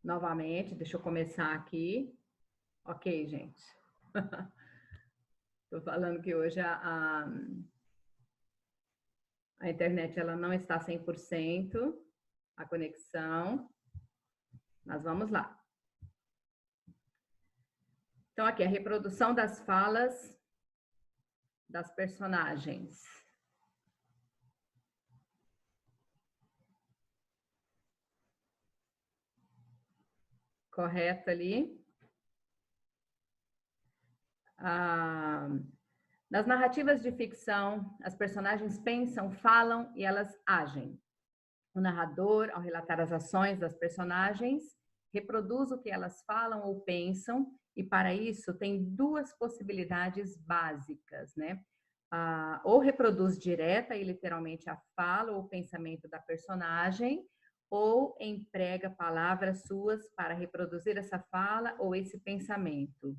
Novamente, deixa eu começar aqui. Ok, gente. Estou falando que hoje a internet ela não está 100%, a conexão, mas vamos lá. Então, aqui, a reprodução das falas das personagens. Correto ali. Nas narrativas de ficção, as personagens pensam, falam e elas agem. O narrador, ao relatar as ações das personagens, reproduz o que elas falam ou pensam, e para isso tem duas possibilidades básicas, né? Ou reproduz direta e literalmente a fala ou o pensamento da personagem, ou emprega palavras suas para reproduzir essa fala ou esse pensamento.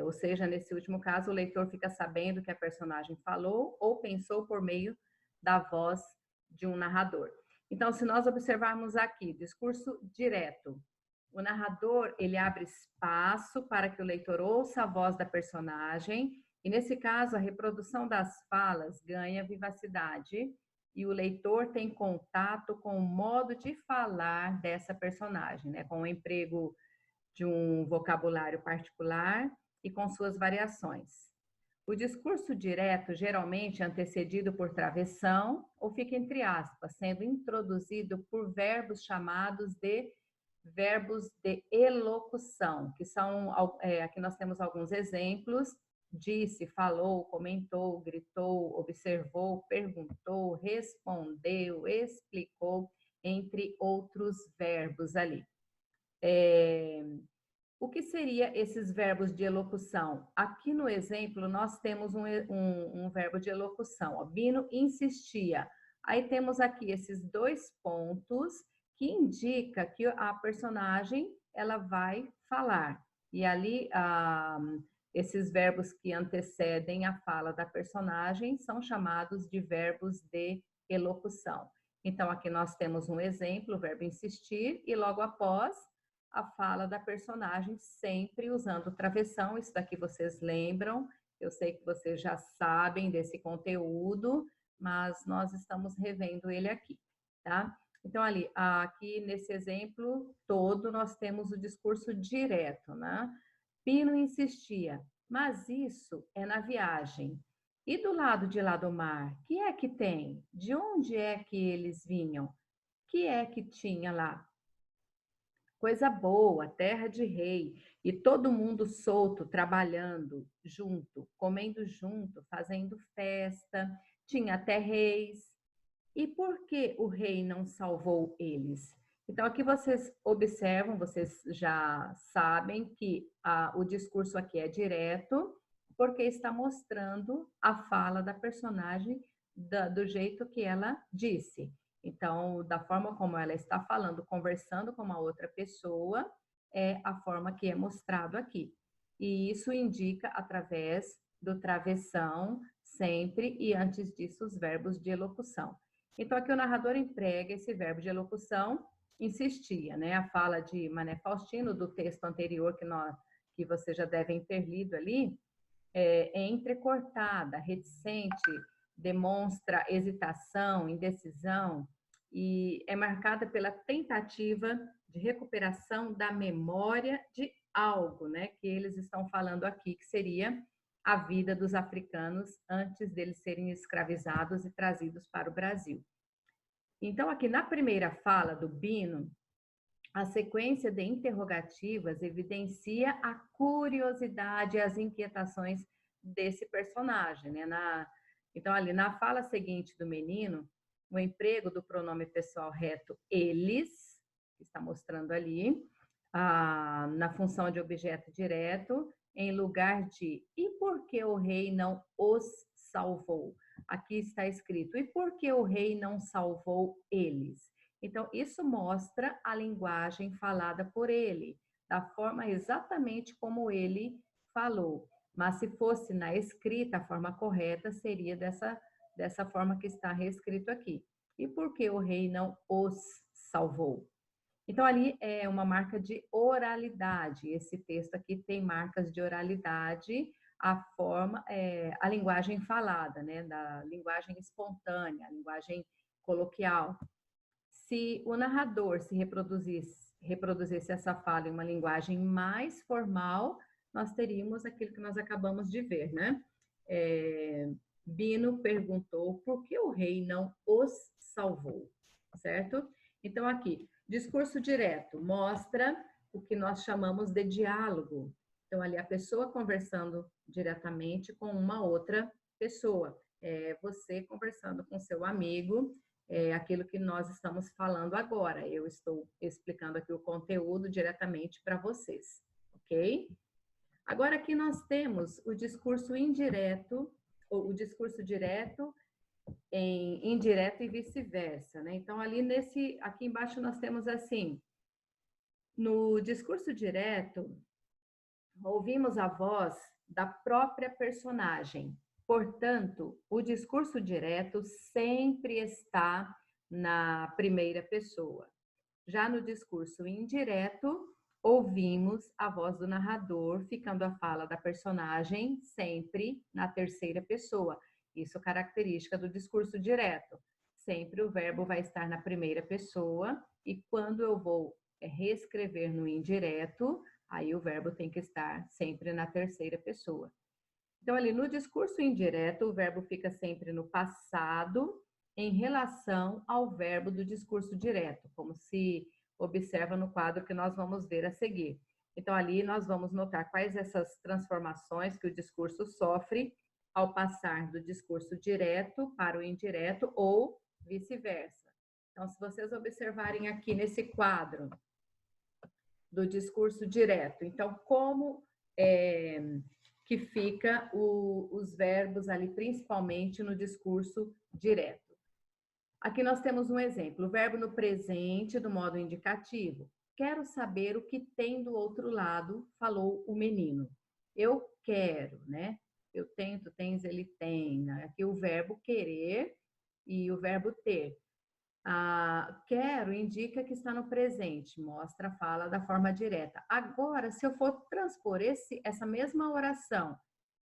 Ou seja, nesse último caso, o leitor fica sabendo que a personagem falou ou pensou por meio da voz de um narrador. Então, se nós observarmos aqui, discurso direto, o narrador, ele abre espaço para que o leitor ouça a voz da personagem, e nesse caso, a reprodução das falas ganha vivacidade, e o leitor tem contato com o modo de falar dessa personagem, né? Com o emprego de um vocabulário particular e com suas variações. O discurso direto geralmente é antecedido por travessão ou fica entre aspas, sendo introduzido por verbos chamados de verbos de elocução, que são, aqui nós temos alguns exemplos: disse, falou, comentou, gritou, observou, perguntou, respondeu, explicou, entre outros verbos ali. O que seria esses verbos de elocução? Aqui no exemplo, nós temos um verbo de elocução. Ó, Bino insistia. Aí temos aqui esses dois pontos que indica que a personagem ela vai falar. E ali, esses verbos que antecedem a fala da personagem são chamados de verbos de elocução. Então, aqui nós temos um exemplo, o verbo insistir, e logo após, a fala da personagem, sempre usando travessão. Isso daqui vocês lembram, eu sei que vocês já sabem desse conteúdo, mas nós estamos revendo ele aqui, tá? Então, ali, aqui nesse exemplo todo, nós temos o discurso direto, né? Pino insistia, mas isso é na viagem. E do lado de lá do mar, que é que tem? De onde é que eles vinham? Que é que tinha lá? Coisa boa, terra de rei, e todo mundo solto, trabalhando junto, comendo junto, fazendo festa, tinha até reis. E por que o rei não salvou eles? Então, aqui vocês observam, vocês já sabem que o discurso aqui é direto, porque está mostrando a fala da personagem do jeito que ela disse. Então, da forma como ela está falando, conversando com uma outra pessoa, é a forma que é mostrado aqui. E isso indica através do travessão, sempre, e antes disso, os verbos de elocução. Então, aqui o narrador emprega esse verbo de elocução, insistia, né? A fala de Mané Faustino, do texto anterior que vocês já devem ter lido ali, é entrecortada, reticente, demonstra hesitação, indecisão, e é marcada pela tentativa de recuperação da memória de algo, né? Que eles estão falando aqui, que seria a vida dos africanos antes deles serem escravizados e trazidos para o Brasil. Então, aqui na primeira fala do Bino, a sequência de interrogativas evidencia a curiosidade e as inquietações desse personagem, né? Então, ali na fala seguinte do menino, o emprego do pronome pessoal reto eles, que está mostrando ali, na função de objeto direto, em lugar de e por que o rei não os salvou? Aqui está escrito e por que o rei não salvou eles? Então, isso mostra a linguagem falada por ele, da forma exatamente como ele falou. Mas se fosse na escrita, a forma correta seria dessa forma que está reescrito aqui. E por que o rei não os salvou? Então, ali é uma marca de oralidade. Esse texto aqui tem marcas de oralidade, a forma, a linguagem falada, né? Da linguagem espontânea, a linguagem coloquial. Se o narrador se reproduzisse essa fala em uma linguagem mais formal, nós teríamos aquilo que nós acabamos de ver, né? Bino perguntou por que o rei não os salvou, certo? Então, aqui, discurso direto mostra o que nós chamamos de diálogo. Então, ali, a pessoa conversando diretamente com uma outra pessoa. Você conversando com seu amigo, aquilo que nós estamos falando agora. Eu estou explicando aqui o conteúdo diretamente para vocês, ok? Agora, aqui nós temos o discurso indireto, ou o discurso direto em indireto e vice-versa, né? Então, aqui embaixo nós temos assim, no discurso direto, ouvimos a voz da própria personagem. Portanto, o discurso direto sempre está na primeira pessoa. Já no discurso indireto, ouvimos a voz do narrador, ficando a fala da personagem sempre na terceira pessoa. Isso é característica do discurso direto. Sempre o verbo vai estar na primeira pessoa e quando eu vou reescrever no indireto, aí o verbo tem que estar sempre na terceira pessoa. Então, ali no discurso indireto, o verbo fica sempre no passado em relação ao verbo do discurso direto, como se observa no quadro que nós vamos ver a seguir. Então, ali nós vamos notar quais essas transformações que o discurso sofre ao passar do discurso direto para o indireto ou vice-versa. Então, se vocês observarem aqui nesse quadro do discurso direto, então, como que fica os verbos ali, principalmente no discurso direto. Aqui nós temos um exemplo, o verbo no presente do modo indicativo. Quero saber o que tem do outro lado, falou o menino. Eu quero, né? Eu tenho, tu tens, ele tem. Aqui o verbo querer e o verbo ter. Quero indica que está no presente, mostra a fala da forma direta. Agora, se eu for transpor essa mesma oração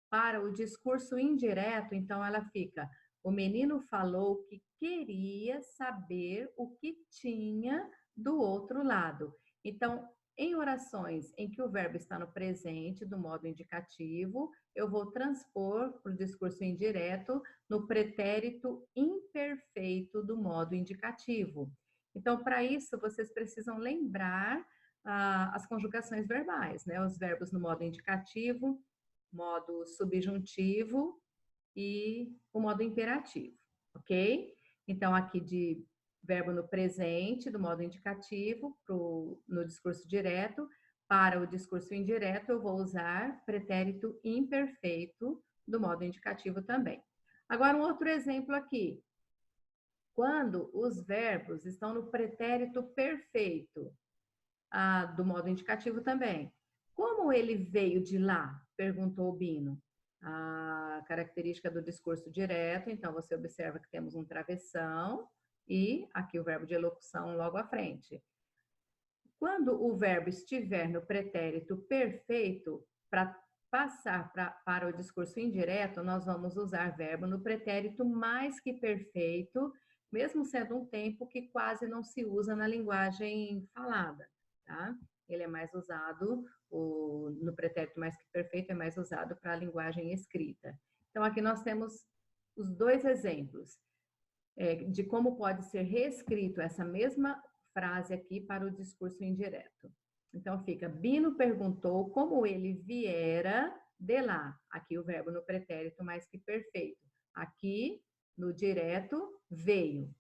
para o discurso indireto, então ela fica: o menino falou que queria saber o que tinha do outro lado. Então, em orações em que o verbo está no presente, do modo indicativo, eu vou transpor para o discurso indireto no pretérito imperfeito do modo indicativo. Então, para isso, vocês precisam lembrar as conjugações verbais, né? Os verbos no modo indicativo, modo subjuntivo e o modo imperativo, ok? Então, aqui de verbo no presente, do modo indicativo, no discurso direto. Para o discurso indireto, eu vou usar pretérito imperfeito do modo indicativo também. Agora, um outro exemplo aqui. Quando os verbos estão no pretérito perfeito, do modo indicativo também. Como ele veio de lá? Perguntou o Bino. A característica do discurso direto, então você observa que temos um travessão e aqui o verbo de elocução logo à frente. Quando o verbo estiver no pretérito perfeito, para passar para o discurso indireto, nós vamos usar verbo no pretérito mais que perfeito, mesmo sendo um tempo que quase não se usa na linguagem falada, tá? Ele é mais usado, no pretérito mais que perfeito, é mais usado para a linguagem escrita. Então, aqui nós temos os dois exemplos de como pode ser reescrito essa mesma frase aqui para o discurso indireto. Então, fica, Bino perguntou como ele viera de lá. Aqui o verbo no pretérito mais que perfeito. Aqui, no direto, veio,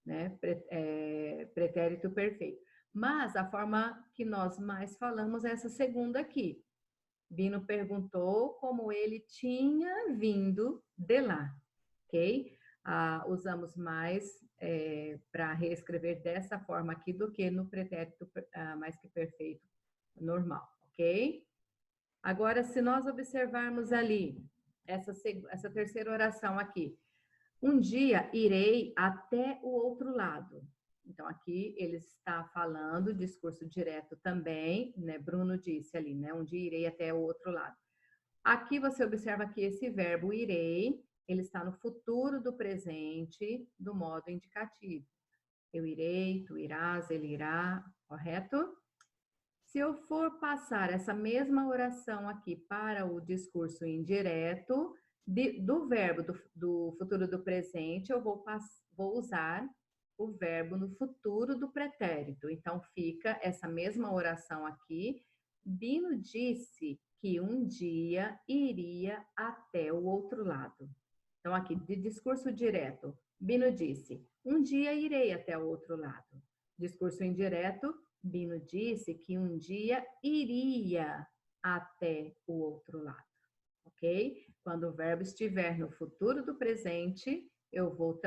né? Pretérito perfeito. Mas a forma que nós mais falamos é essa segunda aqui. Bino perguntou como ele tinha vindo de lá, ok? Usamos mais para reescrever dessa forma aqui do que no pretérito mais que perfeito normal, ok? Agora, se nós observarmos ali essa terceira oração aqui, um dia irei até o outro lado. Então, aqui ele está falando discurso direto também, né? Bruno disse ali, né? Um dia irei até o outro lado. Aqui você observa que esse verbo irei, ele está no futuro do presente do modo indicativo. Eu irei, tu irás, ele irá, correto? Se eu for passar essa mesma oração aqui para o discurso indireto, do verbo do futuro do presente, eu vou usar o verbo no futuro do pretérito. Então, fica essa mesma oração aqui. Bino disse que um dia iria até o outro lado. Então, aqui, de discurso direto, Bino disse, um dia irei até o outro lado. Discurso indireto, Bino disse que um dia iria até o outro lado, ok? Quando o verbo estiver no futuro do presente, eu vou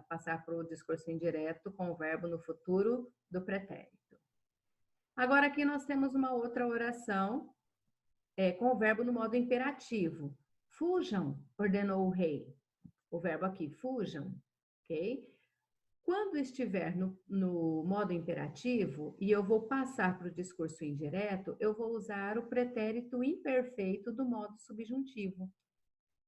passar para o discurso indireto com o verbo no futuro do pretérito. Agora aqui nós temos uma outra oração com o verbo no modo imperativo. Fujam, ordenou o rei. O verbo aqui, fujam, ok? Quando estiver no modo imperativo e eu vou passar para o discurso indireto, eu vou usar o pretérito imperfeito do modo subjuntivo.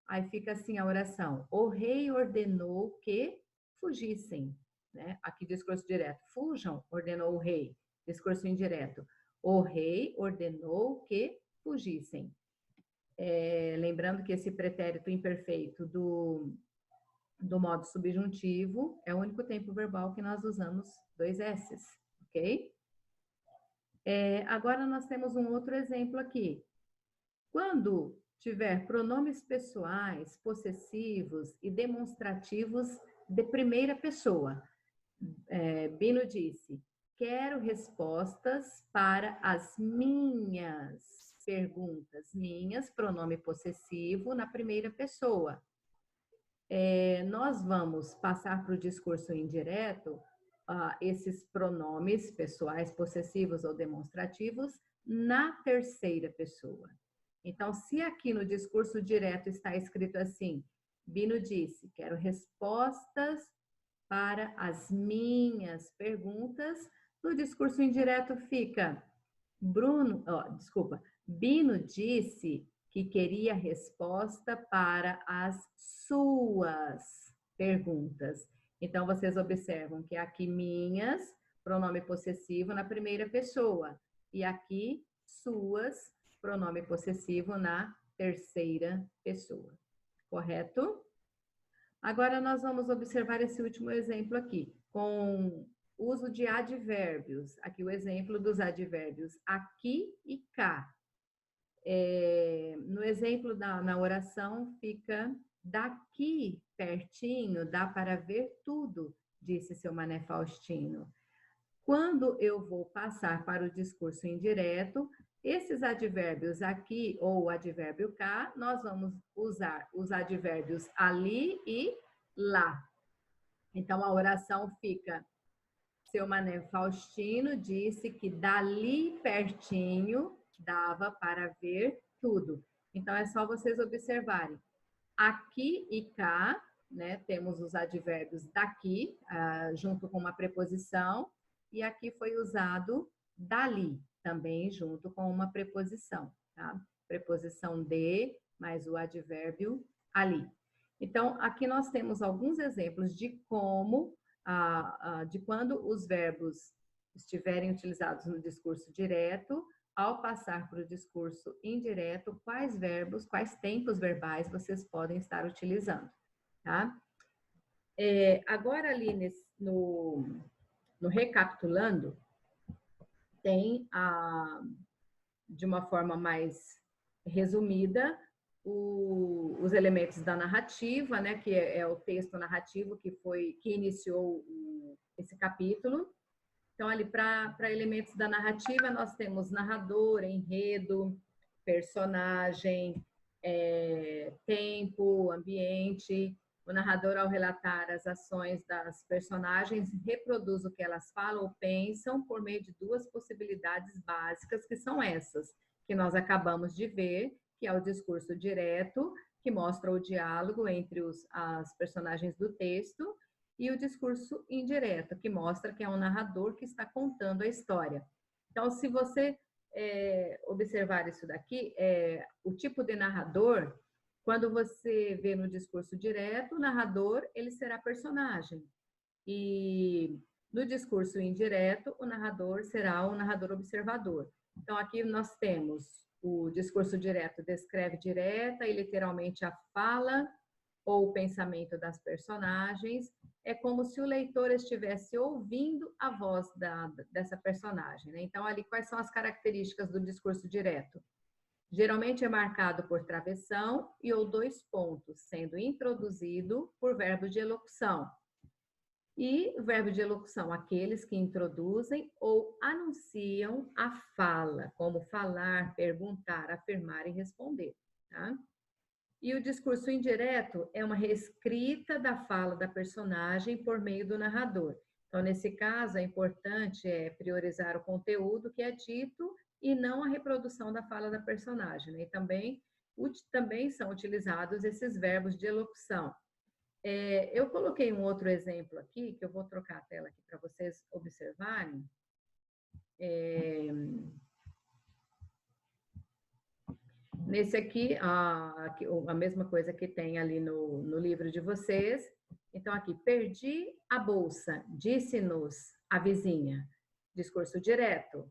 Aí fica assim a oração: o rei ordenou que fugissem. Né? Aqui, discurso direto: fujam, ordenou o rei. Discurso indireto: o rei ordenou que fugissem. Lembrando que esse pretérito imperfeito do modo subjuntivo é o único tempo verbal que nós usamos dois S's, ok? Agora nós temos um outro exemplo aqui. Quando tiver pronomes pessoais, possessivos e demonstrativos de primeira pessoa, Bino disse, quero respostas para as minhas perguntas. Minhas, pronome possessivo na primeira pessoa. Nós vamos passar para o discurso indireto esses pronomes pessoais, possessivos ou demonstrativos na terceira pessoa. Então, se aqui no discurso direto está escrito assim, Bino disse, quero respostas para as minhas perguntas, no discurso indireto fica, Bino disse que queria resposta para as suas perguntas. Então, vocês observam que aqui minhas, pronome possessivo na primeira pessoa, e aqui suas, pronome possessivo na terceira pessoa. Correto? Agora, nós vamos observar esse último exemplo aqui, com uso de advérbios. Aqui o exemplo dos advérbios aqui e cá. No exemplo na oração fica daqui pertinho, dá para ver tudo, disse seu Mané Faustino. Quando eu vou passar para o discurso indireto, esses advérbios aqui ou o advérbio cá, nós vamos usar os advérbios ali e lá. Então a oração fica: seu Mané Faustino disse que dali pertinho dava para ver tudo. Então é só vocês observarem. Aqui e cá, né, temos os advérbios daqui, junto com uma preposição, e aqui foi usado dali, também junto com uma preposição, tá? Preposição de, mais o advérbio ali. Então, aqui nós temos alguns exemplos de como, de quando os verbos estiverem utilizados no discurso direto, ao passar para o discurso indireto, quais verbos, quais tempos verbais vocês podem estar utilizando, tá? Agora ali no recapitulando, tem de uma forma mais resumida os elementos da narrativa, né, que é o texto narrativo que iniciou esse capítulo. Então, ali, para elementos da narrativa, nós temos narrador, enredo, personagem, tempo, ambiente. O narrador, ao relatar as ações das personagens, reproduz o que elas falam ou pensam por meio de duas possibilidades básicas, que são essas, que nós acabamos de ver, que é o discurso direto, que mostra o diálogo entre as personagens do texto, e o discurso indireto, que mostra que é um narrador que está contando a história. Então, se você observar isso daqui, o tipo de narrador, quando você vê no discurso direto, o narrador, ele será personagem. E no discurso indireto, o narrador será o narrador observador. Então, aqui nós temos o discurso direto, descreve direta e literalmente a fala ou o pensamento das personagens. É como se o leitor estivesse ouvindo a voz dessa personagem, né? Então, ali, quais são as características do discurso direto? Geralmente é marcado por travessão e ou dois pontos, sendo introduzido por verbo de elocução. E o verbo de elocução, aqueles que introduzem ou anunciam a fala, como falar, perguntar, afirmar e responder, tá? E o discurso indireto é uma reescrita da fala da personagem por meio do narrador. Então, nesse caso, é importante priorizar o conteúdo que é dito e não a reprodução da fala da personagem, né? E também são utilizados esses verbos de elocução. Eu coloquei um outro exemplo aqui, que eu vou trocar a tela aqui para vocês observarem. Nesse aqui, a mesma coisa que tem ali no livro de vocês. Então, aqui, perdi a bolsa, disse-nos a vizinha. Discurso direto.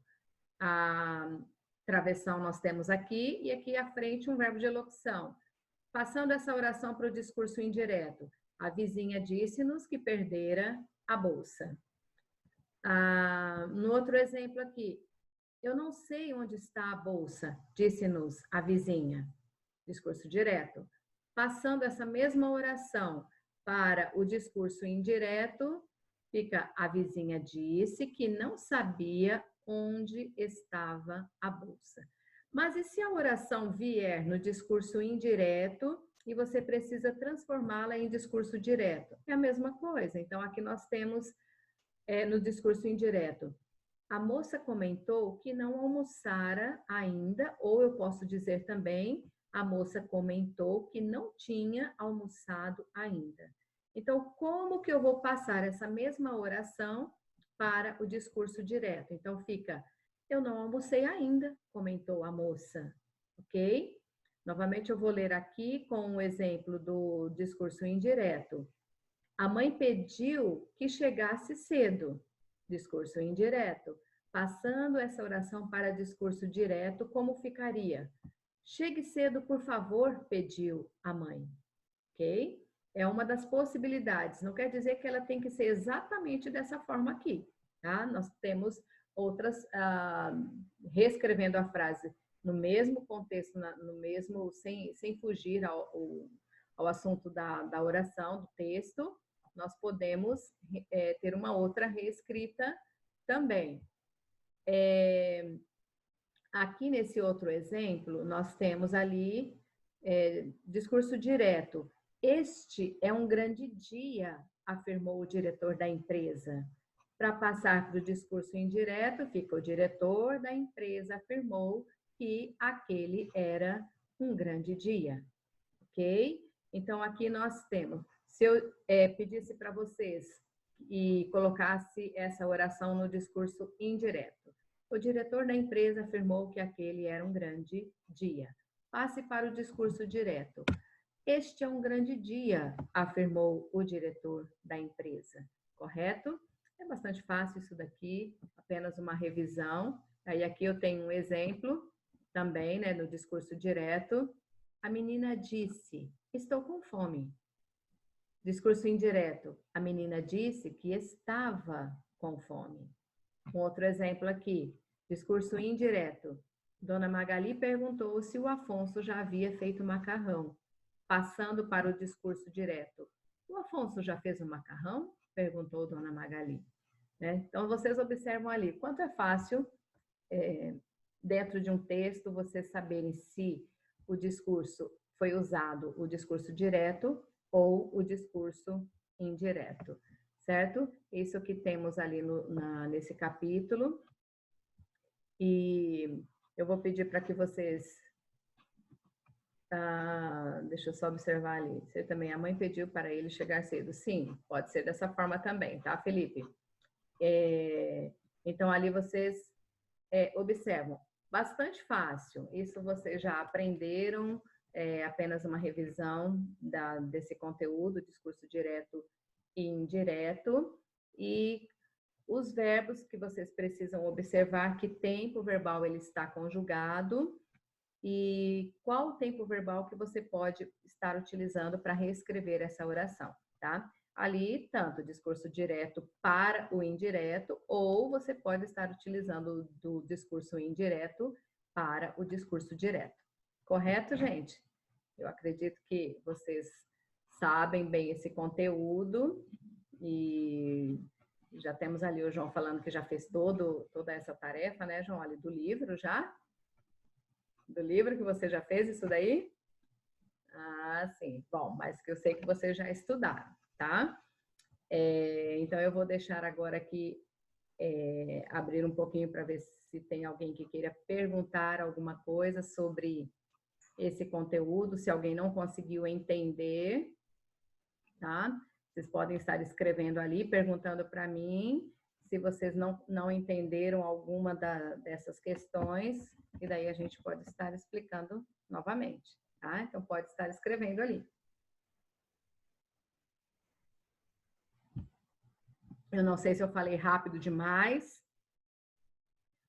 A travessão nós temos aqui, e aqui à frente um verbo de elocução. Passando essa oração para o discurso indireto. A vizinha disse-nos que perdera a bolsa. No outro exemplo aqui, eu não sei onde está a bolsa, disse-nos a vizinha. Discurso direto. Passando essa mesma oração para o discurso indireto, fica a vizinha disse que não sabia onde estava a bolsa. Mas e se a oração vier no discurso indireto e você precisa transformá-la em discurso direto? É a mesma coisa. Então, aqui nós temos no discurso indireto. A moça comentou que não almoçara ainda, ou eu posso dizer também, a moça comentou que não tinha almoçado ainda. Então, como que eu vou passar essa mesma oração para o discurso direto? Então, fica, eu não almocei ainda, comentou a moça, ok? Novamente, eu vou ler aqui com o exemplo do discurso indireto. A mãe pediu que chegasse cedo, discurso indireto. Passando essa oração para discurso direto, como ficaria? Chegue cedo, por favor, pediu a mãe. Ok? É uma das possibilidades. Não quer dizer que ela tem que ser exatamente dessa forma aqui, tá? Nós temos outras, reescrevendo a frase no mesmo contexto, sem fugir ao assunto da oração, do texto, nós podemos ter uma outra reescrita também. Aqui nesse outro exemplo, nós temos ali discurso direto. Este é um grande dia, afirmou o diretor da empresa. Para passar para o discurso indireto, fica o diretor da empresa afirmou que aquele era um grande dia, ok? Então, aqui nós temos, se eu pedisse para vocês e colocasse essa oração no discurso indireto. O diretor da empresa afirmou que aquele era um grande dia. Passe para o discurso direto. Este é um grande dia, afirmou o diretor da empresa. Correto? É bastante fácil isso daqui, apenas uma revisão. Aí aqui eu tenho um exemplo também, né, no discurso direto. A menina disse, estou com fome. Discurso indireto. A menina disse que estava com fome. Um outro exemplo aqui. Discurso indireto. Dona Magali perguntou se o Afonso já havia feito macarrão. Passando para o discurso direto. O Afonso já fez o macarrão? Perguntou Dona Magali. Então, vocês observam ali, quanto é fácil, dentro de um texto, vocês saberem se o discurso foi usado, o discurso direto ou o discurso indireto, certo? Isso que temos ali nesse capítulo. E eu vou pedir para que vocês Deixa eu só observar ali. Você também, a mãe pediu para ele chegar cedo. Sim, pode ser dessa forma também, tá, Felipe? Então, ali vocês observam. Bastante fácil. Isso vocês já aprenderam, apenas uma revisão desse conteúdo, discurso direto e indireto. E os verbos que vocês precisam observar, que tempo verbal ele está conjugado e qual o tempo verbal que você pode estar utilizando para reescrever essa oração, tá? Ali, tanto discurso direto para o indireto, ou você pode estar utilizando do discurso indireto para o discurso direto. Correto, gente? Eu acredito que vocês sabem bem esse conteúdo e já temos ali o João falando que já fez toda essa tarefa, né, João, ali do livro já? Do livro que você já fez isso daí? Ah, sim. Bom, mas que eu sei que vocês já estudaram, tá? Então, eu vou deixar agora aqui, abrir um pouquinho para ver se tem alguém que queira perguntar alguma coisa sobre esse conteúdo, se alguém não conseguiu entender, tá? Vocês podem estar escrevendo ali, perguntando para mim se vocês não entenderam alguma dessas questões, e daí a gente pode estar explicando novamente, tá? Então, pode estar escrevendo ali. Eu não sei se eu falei rápido demais,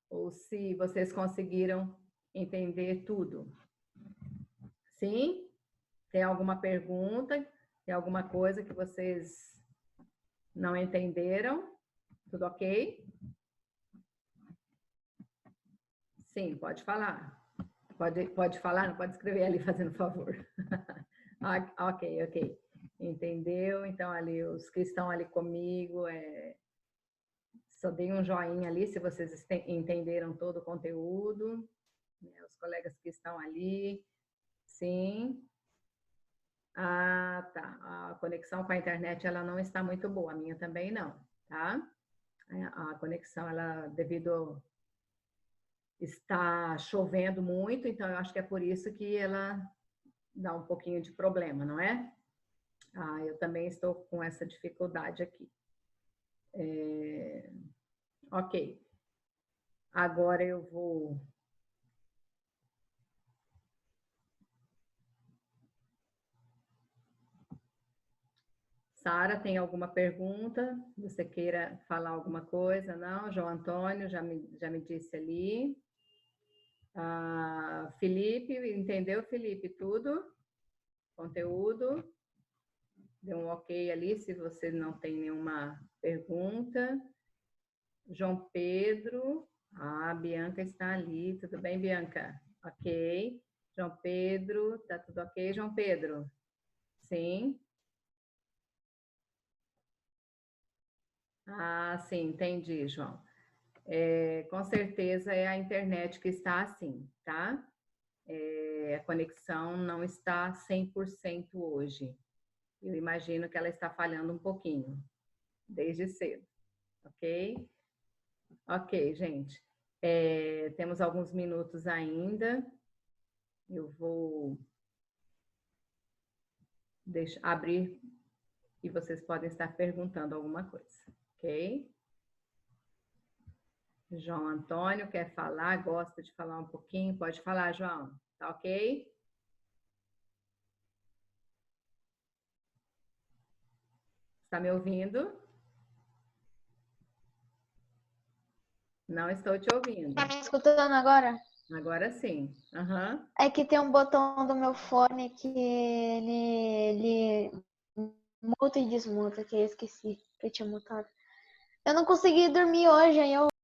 ou se vocês conseguiram entender tudo. Sim? Tem alguma pergunta? Tem alguma coisa que vocês não entenderam? Tudo ok? Sim, pode falar. Pode falar, não pode escrever ali fazendo favor. Ok. Entendeu? Então, ali, os que estão ali comigo, só deem um joinha ali se vocês entenderam todo o conteúdo. Os colegas que estão ali, sim. Ah, tá. A conexão com a internet, ela não está muito boa. A minha também não, tá? A conexão, ela, devido está chovendo muito, então eu acho que é por isso que ela dá um pouquinho de problema, não é? Eu também estou com essa dificuldade aqui. Ok. Agora eu vou... Sara, tem alguma pergunta? Você queira falar alguma coisa? Não? João Antônio já me disse ali. Felipe, entendeu, Felipe? Tudo? Conteúdo? Dê um ok ali se você não tem nenhuma pergunta. João Pedro. Bianca está ali. Tudo bem, Bianca? Ok. João Pedro, tá tudo ok, João Pedro? Sim. Sim, entendi, João. Com certeza é a internet que está assim, tá? A conexão não está 100% hoje. Eu imagino que ela está falhando um pouquinho, desde cedo, ok? Ok, gente. Temos alguns minutos ainda. Eu vou abrir e vocês podem estar perguntando alguma coisa, ok? João Antônio quer falar, gosta de falar um pouquinho? Pode falar, João. Tá ok? Está me ouvindo? Não estou te ouvindo. Tá me escutando agora? Agora sim. Uhum. É que tem um botão do meu fone que ele muta e desmuta, que eu esqueci que eu tinha mutado. Eu não consegui dormir hoje, aí eu